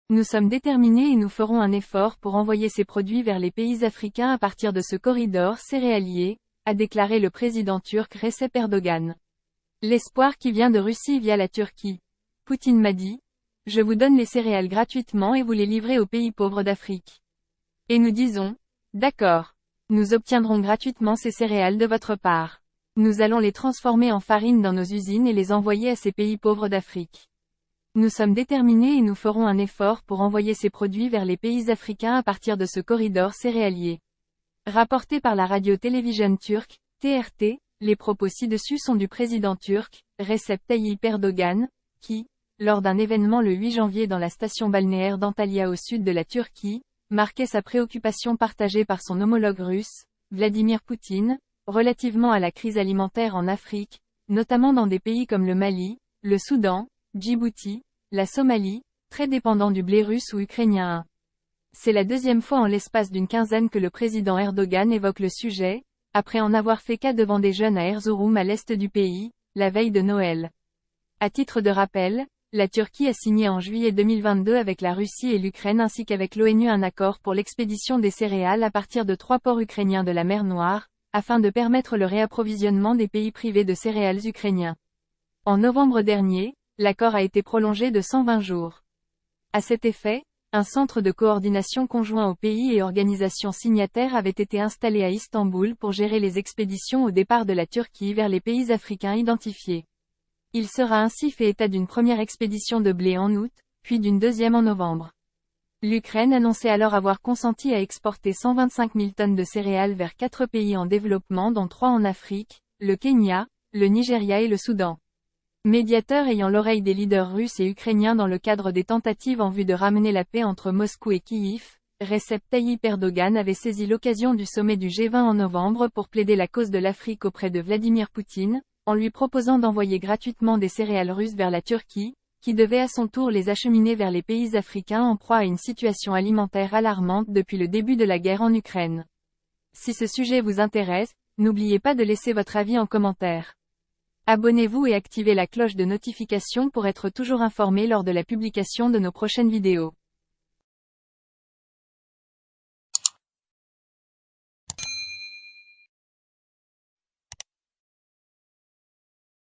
Nous sommes déterminés et nous ferons un effort pour envoyer ces produits vers les pays africains à partir de ce corridor céréalier, a déclaré le président turc Recep Erdogan. L'espoir qui vient de Russie via la Turquie. Poutine m'a dit, je vous donne les céréales gratuitement et vous les livrez aux pays pauvres d'Afrique. Et nous disons, d'accord. Nous obtiendrons gratuitement ces céréales de votre part. Nous allons les transformer en farine dans nos usines et les envoyer à ces pays pauvres d'Afrique. Nous sommes déterminés et nous ferons un effort pour envoyer ces produits vers les pays africains à partir de ce corridor céréalier. Rapporté par la radio-télévision turque, TRT, les propos ci-dessus sont du président turc, Recep Tayyip Erdogan, qui, lors d'un événement le 8 janvier dans la station balnéaire d'Antalya au sud de la Turquie, marquait sa préoccupation partagée par son homologue russe, Vladimir Poutine, relativement à la crise alimentaire en Afrique, notamment dans des pays comme le Mali, le Soudan, Djibouti, la Somalie, très dépendants du blé russe ou ukrainien. C'est la deuxième fois en l'espace d'une quinzaine que le président Erdogan évoque le sujet, après en avoir fait cas devant des jeunes à Erzurum à l'est du pays, la veille de Noël. À titre de rappel, la Turquie a signé en juillet 2022 avec la Russie et l'Ukraine ainsi qu'avec l'ONU un accord pour l'expédition des céréales à partir de 3 ports ukrainiens de la mer Noire, afin de permettre le réapprovisionnement des pays privés de céréales ukrainiens. En novembre dernier, l'accord a été prolongé de 120 jours. À cet effet, un centre de coordination conjoint aux pays et organisations signataires avait été installé à Istanbul pour gérer les expéditions au départ de la Turquie vers les pays africains identifiés. Il sera ainsi fait état d'une première expédition de blé en août, puis d'une deuxième en novembre. L'Ukraine annonçait alors avoir consenti à exporter 125 000 tonnes de céréales vers 4 pays en développement dont 3 en Afrique, le Kenya, le Nigeria et le Soudan. Médiateur ayant l'oreille des leaders russes et ukrainiens dans le cadre des tentatives en vue de ramener la paix entre Moscou et Kiev, Recep Tayyip Erdogan avait saisi l'occasion du sommet du G20 en novembre pour plaider la cause de l'Afrique auprès de Vladimir Poutine, en lui proposant d'envoyer gratuitement des céréales russes vers la Turquie, qui devait à son tour les acheminer vers les pays africains en proie à une situation alimentaire alarmante depuis le début de la guerre en Ukraine. Si ce sujet vous intéresse, n'oubliez pas de laisser votre avis en commentaire. Abonnez-vous et activez la cloche de notification pour être toujours informé lors de la publication de nos prochaines vidéos.